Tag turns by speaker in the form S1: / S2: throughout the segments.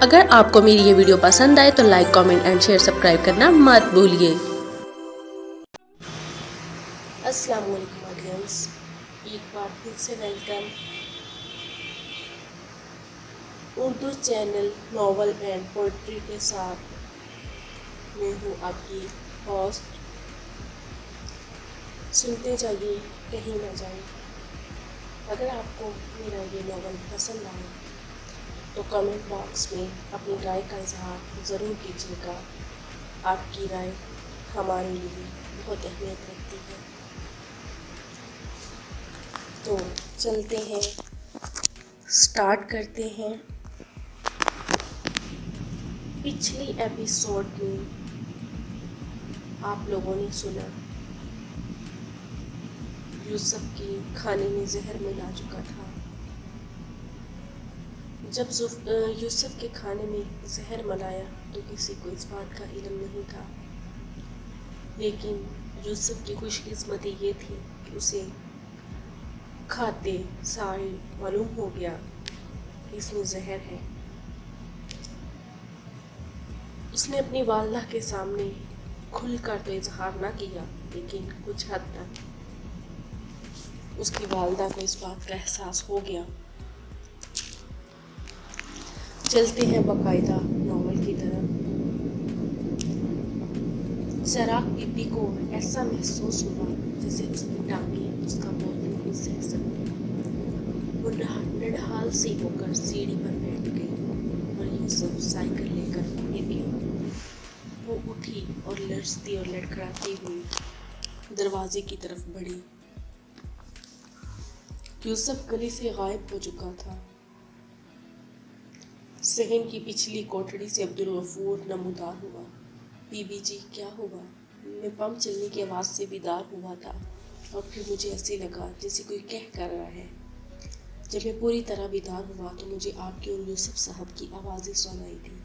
S1: اگر آپ کو میری یہ ویڈیو پسند آئے تو like comment and share subscribe کرنا مت بھولیے۔ السلام علیکم آڈینس، ایک بار پھر سے welcome Urdu channel novel and poetry کے ساتھ میں ہوں آپ کی ہوسٹ۔ سنتے جائیے، کہیں نہ جائیں۔ اگر آپ کو میرا یہ ناول پسند آئے تو کمنٹ باکس میں اپنی رائے کا اظہار ضرور کیجیے گا۔ آپ کی رائے ہمارے لیے بہت اہمیت رکھتی ہے۔ تو چلتے ہیں، سٹارٹ کرتے ہیں۔ پچھلی ایپیسوڈ میں آپ لوگوں نے سنا یوسف کے کھانے میں زہر ملا چکا تھا۔ جب یوسف کے کھانے میں زہر ملایا تو کسی کو اس بات کا علم نہیں تھا، لیکن یوسف کی خوش قسمتی یہ تھی کہ اسے کھاتے سائے معلوم ہو گیا کہ اس میں زہر ہے۔ اس نے اپنی والدہ کے سامنے کھل کر تو اظہار نہ کیا، لیکن کچھ حد تک اس کی والدہ کو اس بات کا احساس ہو گیا۔ چلتے ہیں باقاعدہ ناول کی طرف۔ چراغ بی بی کو ایسا محسوس ہوا جیسے اس کی ٹانگیں اس کا بوجھ نہیں سہ سکتی۔ وہ نڈھال سی ہو کر سیڑھی پر بیٹھ گئی اور یوسف سائیکل لے کر باہر گیا۔ وہ اٹھی اور لرزتی اور لڑکھڑاتی ہوئی دروازے کی طرف بڑھی۔ یوسف گلی سے غائب ہو چکا تھا۔ صحن کی پچھلی کوٹڑی سے عبدالغفور نمودار ہوا۔ بی بی جی، کیا ہوا؟ میں پمپ چلنے کی آواز سے بیدار ہوا تھا اور پھر مجھے ایسے لگا جیسے کوئی کہہ کر رہا ہے۔ جب میں پوری طرح بیدار ہوا تو مجھے آپ کی اور یوسف صاحب کی آوازیں سنائی دی۔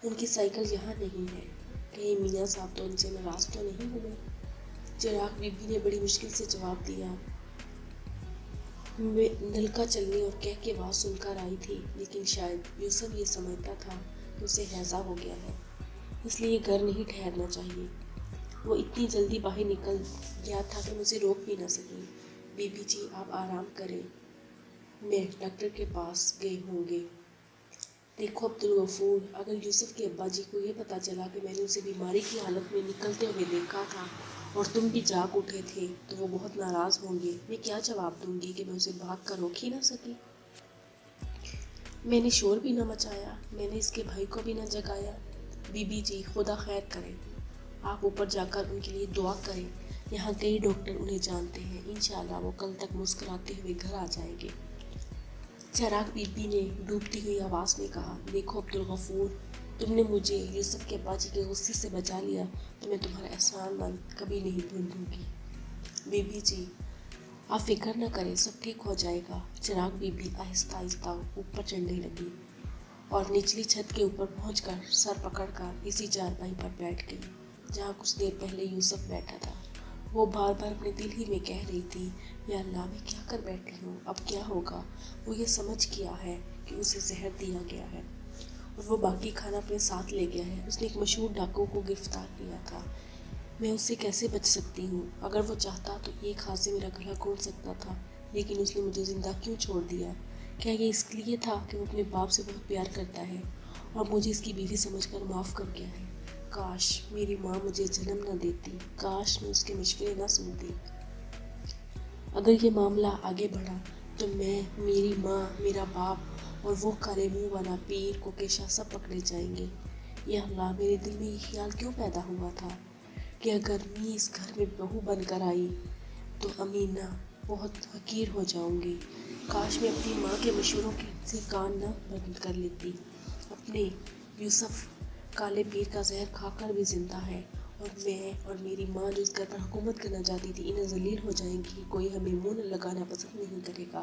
S1: ان کی سائیکل یہاں نہیں ہے، کہیں میاں صاحب تو ان سے ناراض تو نہیں ہوئے؟ چراغ بی بی نے بڑی مشکل سے جواب دیا۔ میں نلکا چلنے اور کہہ کی آواز سن کر آئی تھی، لیکن شاید یوسف یہ سمجھتا تھا کہ اسے ہیضہ ہو گیا ہے، اس لیے گھر نہیں ٹھہرنا چاہیے۔ وہ اتنی جلدی باہر نکل گیا تھا کہ مجھے روک بھی نہ سکی۔ بی بی جی، آپ آرام کریں، میں ڈاکٹر کے پاس گئے ہوں گے۔ دیکھو عبدالغفور، اگر یوسف کے ابا جی کو یہ پتہ چلا کہ میں نے اسے بیماری کی حالت میں نکلتے ہوئے دیکھا تھا اور تم بھی جاگ اٹھے تھے تو وہ بہت ناراض ہوں گے۔ میں کیا جواب دوں گی کہ میں اسے بھاگ کر روک ہی نہ سکی؟ میں نے شور بھی نہ مچایا، میں نے اس کے بھائی کو بھی نہ جگایا۔ بی بی جی، خدا خیر کرے، آپ اوپر جا کر ان کے لیے دعا کریں، یہاں کئی ڈاکٹر انہیں جانتے ہیں، انشاءاللہ وہ کل تک مسکراتے ہوئے گھر آ جائیں گے۔ چراغ بی بی نے ڈوبتی ہوئی آواز میں کہا، دیکھو عبدالغفور، تم نے مجھے یوسف کے ابا جی کے غصے سے بچا لیا تو میں تمہارا احسان مند کبھی نہیں بھولوں گی۔ بی بی جی، آپ فکر نہ کریں، سب ٹھیک ہو جائے گا۔ چراغ بی بی آہستہ آہستہ اوپر چڑھنے لگی اور نچلی چھت کے اوپر پہنچ کر سر پکڑ کر اسی چارپائی پر بیٹھ گئی جہاں کچھ دیر پہلے یوسف بیٹھا تھا۔ وہ بار بار اپنے دل ہی میں کہہ رہی تھی، یا اللہ، میں کیا کر بیٹھی ہوں، اب کیا ہوگا؟ وہ یہ سمجھ گیا ہے کہ اسے زہر دیا گیا ہے اور وہ باقی کھانا اپنے ساتھ لے گیا ہے۔ اس نے ایک مشہور ڈاکو کو گرفتار کیا تھا۔ میں اس سے کیسے بچ سکتی ہوں؟ اگر وہ چاہتا تو ایک ہاتھ سے میرا گلا کھول سکتا تھا، لیکن اس نے مجھے زندہ کیوں چھوڑ دیا؟ کیا یہ اس لیے تھا کہ وہ اپنے باپ سے بہت پیار کرتا ہے اور مجھے اس کی بیوی سمجھ کر معاف کر گیا ہے؟ کاش میری ماں مجھے جنم نہ دیتی، کاش میں اس کے مشورے نہ سنتی۔ اگر یہ معاملہ آگے بڑھا تو میں، میری ماں، میرا باپ اور وہ کالے منہ والا پیر کوکیشا سب پکڑے جائیں گے۔ یا اللہ، میرے دل میں یہ خیال کیوں پیدا ہوا تھا کہ اگر میں اس گھر میں بہو بن کر آئی تو امینا بہت حقیر ہو جاؤں گی۔ کاش میں اپنی ماں کے مشوروں سے کان نہ بند کر لیتی۔ اپنے یوسف کالے پیر کا زہر کھا کر بھی زندہ ہے اور میں اور میری ماں جو اس گھر پر حکومت کرنا چاہتی تھی انہیں ذلیل ہو جائیں گی، کوئی ہمیں منہ لگانا پسند نہیں کرے گا۔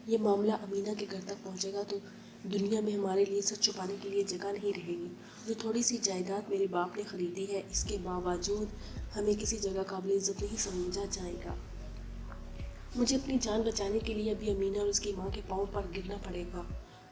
S1: یہ معاملہ امینا کے گھر تک پہنچے گا تو دنیا میں ہمارے لیے سر چھپانے کے لیے جگہ نہیں رہے گی۔ جو تھوڑی سی جائیداد میرے باپ نے خریدی ہے، اس کے باوجود ہمیں کسی جگہ قابل عزت نہیں سمجھا جائے گا۔ مجھے اپنی جان بچانے کے لیے ابھی امینا اور اس کی ماں کے پاؤں پر گرنا پڑے گا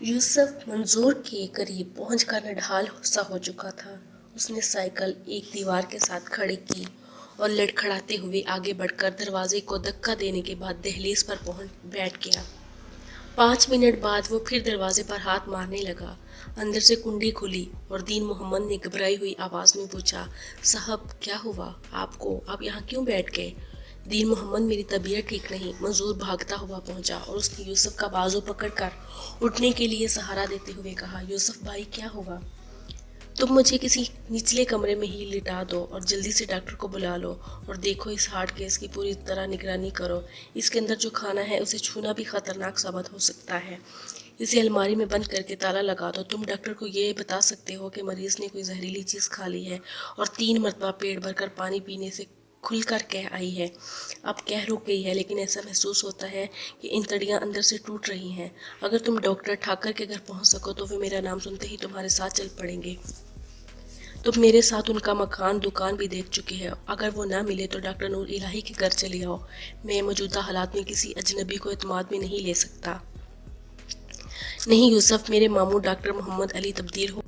S1: یوسف منظور کے قریب پہنچ کر نڈھال سا ہو چکا تھا۔ اس نے سائیکل ایک دیوار کے ساتھ کھڑی کی اور لڑکھڑاتے ہوئے آگے بڑھ کر دروازے کو دھکا دینے کے بعد دہلیز پر بیٹھ گیا۔ 5 منٹ بعد وہ پھر دروازے پر ہاتھ مارنے لگا۔ اندر سے کنڈی کھلی اور دین محمد نے گھبرائی ہوئی آواز میں پوچھا، صاحب کیا ہوا آپ کو؟ آپ یہاں کیوں بیٹھ گئے؟ دین محمد، میری طبیعت ٹھیک نہیں۔ منظور بھاگتا ہوا پہنچا اور اس نے یوسف کا بازو پکڑ کر اٹھنے کے لیے سہارا دیتے ہوئے کہا، یوسف بھائی کیا ہوا؟ تم مجھے کسی نچلے کمرے میں ہی لٹا دو اور جلدی سے ڈاکٹر کو بلا لو، اور دیکھو اس ہارٹ کیس کی پوری طرح نگرانی کرو۔ اس کے اندر جو کھانا ہے اسے چھونا بھی خطرناک ثابت ہو سکتا ہے۔ اسے الماری میں بند کر کے تالا لگا دو۔ تم ڈاکٹر کو یہ بتا سکتے ہو کہ مریض نے کوئی زہریلی چیز کھا لی ہے اور 3 مرتبہ پیٹ بھر کر پانی پینے سے کھل کر کہہ آئی ہے۔ اب کہہ رک گئی ہے لیکن ایسا محسوس ہوتا ہے کہ انتڑیاں اندر سے ٹوٹ رہی ہیں۔ اگر تم ڈاکٹر ٹھاکر کے گھر پہنچ سکو تو وہ میرا نام سنتے ہی تمہارے ساتھ چل پڑیں گے۔ تم میرے ساتھ ان کا مکان دکان بھی دیکھ چکی ہے۔ اگر وہ نہ ملے تو ڈاکٹر نور الہی کے گھر چلے آؤ۔ میں موجودہ حالات میں کسی اجنبی کو اعتماد میں نہیں لے سکتا۔ نہیں یوسف، میرے ماموں ڈاکٹر محمد علی تبدیل ہو